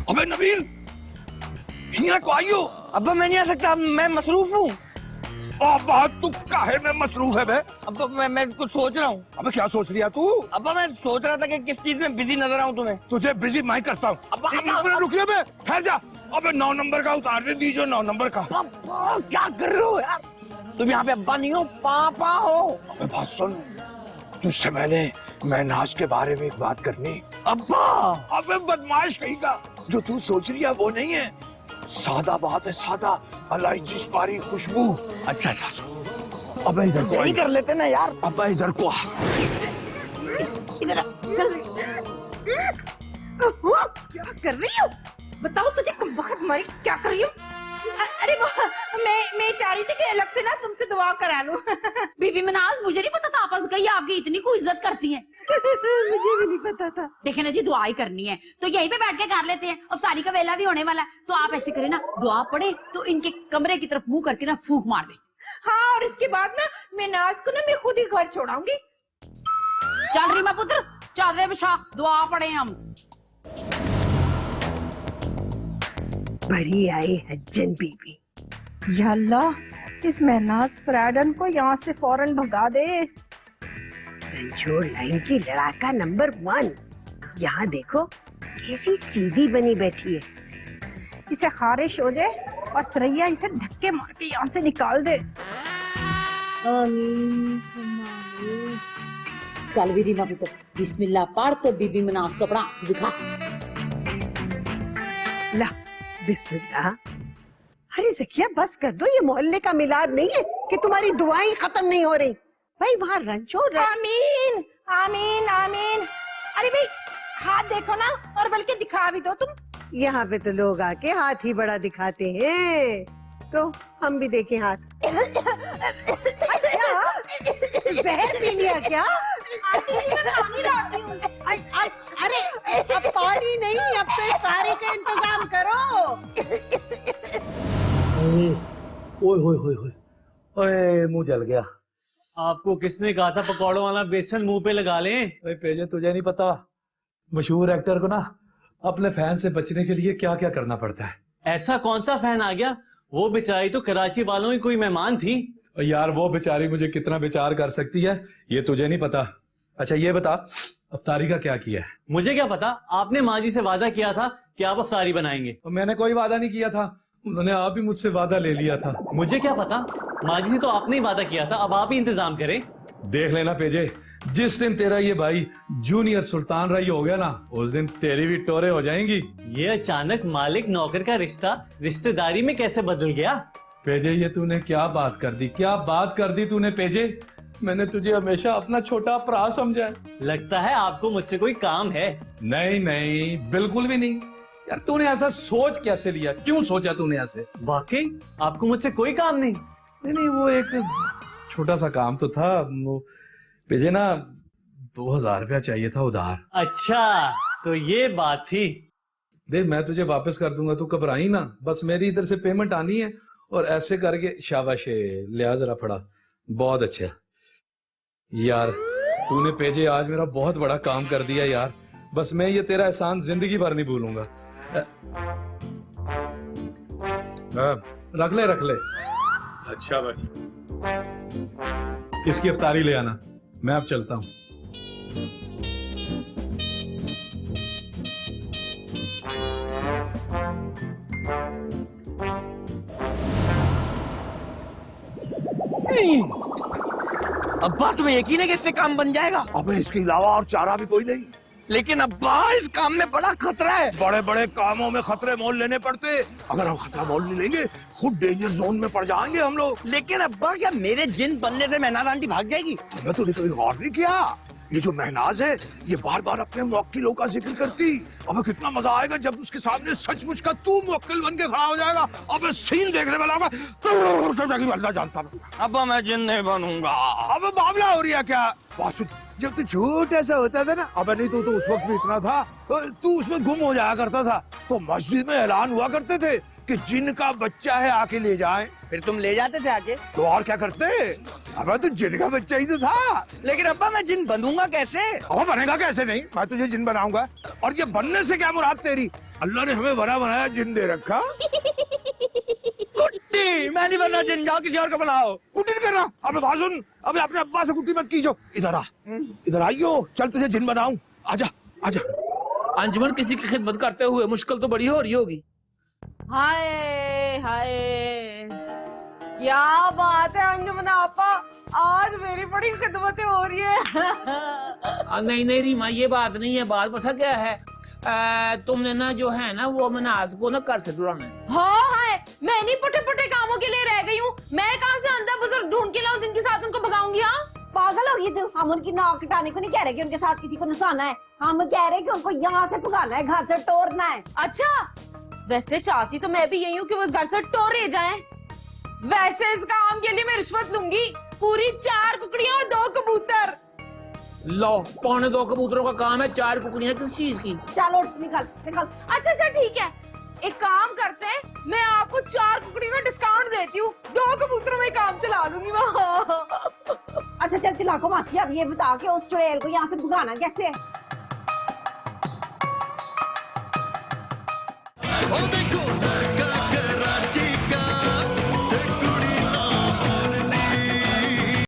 [SPEAKER 9] अबे नबील, यहाँ को आइयो।
[SPEAKER 8] अब्बा मैं नहीं आ सकता, मैं मसरूफ हूँ।
[SPEAKER 9] अब्बा तू काहे में मसरूफ है बे?
[SPEAKER 8] अब्बा मैं कुछ सोच रहा हूँ।
[SPEAKER 9] अबे क्या सोच रिया तू?
[SPEAKER 8] अब्बा मैं सोच रहा था कि किस चीज में बिजी नजर आऊँ तुम्हें।
[SPEAKER 9] तुझे बिजी मैं करता हूँ।
[SPEAKER 8] अब्बा,
[SPEAKER 9] एक मिनट रुकिए बे, ठहर जा। अबे 9 नंबर का उतारने दीजिए, 9 नंबर का।
[SPEAKER 8] अब्बा क्या कर रहे हो यार? तुम यहाँ पे अब्बा नहीं हो, पापा हो।
[SPEAKER 9] अबे बात सुन, तुझसे मैंने महनाज के बारे में एक बात करनी।
[SPEAKER 8] अब्बा
[SPEAKER 9] अबे बदमाश कहीं का, जो तू सोच रही है वो नहीं है, सादा बात है, सादा इलायची सुपारी खुशबू।
[SPEAKER 8] अच्छा अच्छा,
[SPEAKER 9] अबे इधर को
[SPEAKER 8] यही कर लेते ना यार।
[SPEAKER 9] अबे इधर को आ।
[SPEAKER 11] इधर आ, चल। क्या कर रही हो? बताओ तुझे कब वक्त मारी क्या कर रही हो? अरे मैं चाह रही थी कि अलग से ना तुमसे दुआ करा लूं।
[SPEAKER 4] बीबी मनाज, मुझे नहीं पता था आपस गई आपकी इतनी को इज्जत करती हैं।
[SPEAKER 11] मुझे भी नहीं पता था।
[SPEAKER 4] देखे ना जी, दुआ ही करनी है तो यहीं पे बैठ के कर लेते हैं। अब सारी का वेला भी होने वाला है, तो आप ऐसे करें ना, दुआ पढ़े तो इनके कमरे की तरफ मुंह करके ना फूंक मार दे।
[SPEAKER 11] हाँ, और इसके बाद ना मैं नाज को ना मैं खुद ही घर छोड़ाऊंगी।
[SPEAKER 4] चल रही मैं पुत्र, चादरें बिछा, दुआ पढ़े हम।
[SPEAKER 6] बड़ी आई हज्जन बीबी।
[SPEAKER 11] या अल्लाह, इस महनाज फ्राडन को यहाँ से फौरन भगा दे।
[SPEAKER 6] रंजोर लाइन की लड़ाका नंबर 1। यहाँ देखो कैसी सीधी बनी बैठी है।
[SPEAKER 11] इसे खारिश हो जाए और सरैया इसे धक्के मार के यहाँ से निकाल दे।
[SPEAKER 4] चल भी रीमा पुत्र, बिस्मिल्लाह पढ़ तो बीबी मनाज को अपना हाथ दिखा।
[SPEAKER 6] ला बिस्मिल्लाह। अरे जकिया बस कर दो, ये मोहल्ले का मिलाद नहीं है कि तुम्हारी दुआएं खत्म नहीं हो रही। भाई वहाँ रंजोर।
[SPEAKER 11] आमीन आमीन आमीन। अरे भाई हाथ देखो ना, और बल्कि दिखा भी दो तुम।
[SPEAKER 6] यहाँ पे तो लोग आके हाथ ही बड़ा दिखाते हैं, तो हम भी देखें हाथ। क्या जहर पी लिया क्या?
[SPEAKER 11] आंटी जी मैं पानी लाती हूँ।
[SPEAKER 6] अरे अब पानी नहीं, अब तो इफ्तारी का इंतजाम करो।
[SPEAKER 10] ओए होए होए होए, ओए मुंह जल गया।
[SPEAKER 5] आपको किसने कहा था पकौड़ों वाला बेसन मुंह पे लगा लें?
[SPEAKER 10] ओए पेजे, तुझे नहीं पता मशहूर एक्टर को ना अपने फैन से बचने के लिए क्या क्या करना पड़ता है।
[SPEAKER 5] ऐसा कौन सा फैन आ गया? वो बेचारी तो कराची वालों की कोई मेहमान थी।
[SPEAKER 10] यार वो बेचारी मुझे कितना बेचार कर सकती है ये तुझे नहीं पता। अच्छा ये बता, अफ्तारी का क्या किया है?
[SPEAKER 5] मुझे क्या पता, आपने माँ जी से वादा किया था कि आप अफ्तारी बनाएंगे।
[SPEAKER 10] मैंने कोई वादा नहीं किया था, उन्होंने आप ही मुझसे वादा ले लिया था।
[SPEAKER 5] मुझे क्या पता, माँ जी से तो आपने ही वादा किया था, अब आप ही इंतजाम करें।
[SPEAKER 10] देख लेना पेजे, जिस दिन तेरा ये भाई जूनियर सुल्तान रही हो गया ना, उस दिन तेरी भी टोरे हो जाएंगी।
[SPEAKER 5] ये अचानक मालिक नौकर का रिश्ता रिश्तेदारी में कैसे बदल गया?
[SPEAKER 10] पेजे ये तूने क्या बात कर दी, क्या बात कर दी तूने पेजे। मैंने तुझे हमेशा अपना छोटा भरा समझा है।
[SPEAKER 5] लगता है आपको मुझसे कोई काम है।
[SPEAKER 10] नहीं नहीं, बिल्कुल भी नहीं। यार तूने ऐसा सोच कैसे लिया, क्यों सोचा तूने ऐसे?
[SPEAKER 5] वाकई आपको मुझसे कोई काम नहीं?
[SPEAKER 10] नहीं, वो एक छोटा सा काम तो था। वो पेजे ना 2000 रुपया चाहिए था उधार।
[SPEAKER 5] अच्छा तो ये बात थी।
[SPEAKER 10] देख मैं तुझे वापस कर दूंगा, तू घबराई ना, बस मेरी इधर से पेमेंट आनी है। और ऐसे करके शाबाश, लिया जरा फड़ा, बहुत अच्छा यार। तूने पेजे आज मेरा बहुत बड़ा काम कर दिया यार, बस मैं ये तेरा एहसान जिंदगी भर नहीं भूलूंगा। रख ले रख ले। अच्छा बस इसकी अफ्तारी ले आना, मैं अब चलता हूं।
[SPEAKER 8] अब्बा तुम्हें यकीन है कि इससे काम बन जाएगा?
[SPEAKER 9] अबे इसके अलावा और चारा भी कोई नहीं।
[SPEAKER 8] लेकिन अब्बा इस काम में बड़ा खतरा है।
[SPEAKER 9] बड़े बड़े कामों में खतरे मोल लेने पड़ते, अगर हम खतरा मोल नहीं लेंगे खुद डेंजर जोन में पड़ जाएंगे हम लोग।
[SPEAKER 8] लेकिन अब्बा क्या मेरे जिन बनने से महनाज आंटी भाग जाएगी?
[SPEAKER 9] मैं तूने कभी गौर नहीं किया, ये जो महनाज है ये बार बार अपने मुवक्किलों का जिक्र करती। अबे कितना मजा आएगा जब उसके सामने सचमुच का तू मुवक्किल बन के खड़ा हो जाएगा। अबे सीन देखने वाला होगा तो अल्लाह जानता।
[SPEAKER 8] अब्बा मैं जिन नहीं बनूंगा।
[SPEAKER 9] अब मामला हो रहा क्या? वासु जब तू झूठ ऐसा होता था ना, अब नहीं तो उस वक्त भी इतना था, तू उसमें गुम हो जाया करता था, तो मस्जिद में ऐलान हुआ करते थे कि जिनका बच्चा है आके ले जाएं।
[SPEAKER 8] फिर तुम ले जाते थे आके?
[SPEAKER 9] तो और क्या करते? अबे तो जिन का बच्चा ही तो था।
[SPEAKER 8] लेकिन अब्बा मैं जिन बनूंगा कैसे?
[SPEAKER 9] अब बनेगा कैसे नहीं, मैं तुझे जिन बनाऊंगा। और ये बनने से क्या मुराद तेरी? अल्लाह ने हमें बना बनाया जिन दे रखा।
[SPEAKER 8] कुट्टी, मैं नहीं बनना जिन, जाओ किसी और को बनाओ।
[SPEAKER 9] कुट्टी नहीं करना। अबे बात सुन, अबे अपने अब्बा से कुट्टी मत कीजो। इधर आ, इधर आइयो, चल तुझे जिन बनाऊं। आजा आजा।
[SPEAKER 10] अंजुमन किसी की खिदमत करते हुए मुश्किल तो बड़ी हो रही होगी।
[SPEAKER 2] हाय हाय, क्या बात है अंजुमन आपा, आज मेरी बड़ी खिदमतें हो रही है।
[SPEAKER 10] नहीं नहीं रीमा, ये बात नहीं है। बात पता क्या है, तुमने ना जो है ना वो मनाज को ना घर से ढूंढना है।
[SPEAKER 2] हाँ है, मैं नहीं पुटे पुटे कामों के लिए रह गई हूँ। मैं कहाँ से अंधा बुजुर्ग ढूंढ के लाऊं जिनके साथ उनको भगाऊंगी? हाँ
[SPEAKER 1] पागल हो गई तू। हम उनकी नाक कटाने को नहीं कह रहे कि उनके साथ किसी को नुकसाना है, हम कह रहे कि उनको यहाँ से भगाना है, घर से टोरना है।
[SPEAKER 2] अच्छा, वैसे चाहती तो मैं भी यही हूँ कि वो इस घर से टोरे जाएं। वैसे इस काम के लिए मैं रिश्वत लूंगी, पूरी 4 कुकड़ियाँ और 2 कबूतर।
[SPEAKER 10] लो, 2.25 कबूतरों का काम है, 4 कुकड़ियाँ किस चीज की?
[SPEAKER 1] चलो निकल निकल।
[SPEAKER 2] अच्छा अच्छा ठीक है, एक काम करते हैं, मैं आपको 4 कुकड़ियों का डिस्काउंट देती हूँ, 2 कबूतरों में काम चला लूंगी वहाँ।
[SPEAKER 1] अच्छा चल चला को मासी, अब ये बता के उस चुड़ैल को यहाँ से भगाना कैसे है?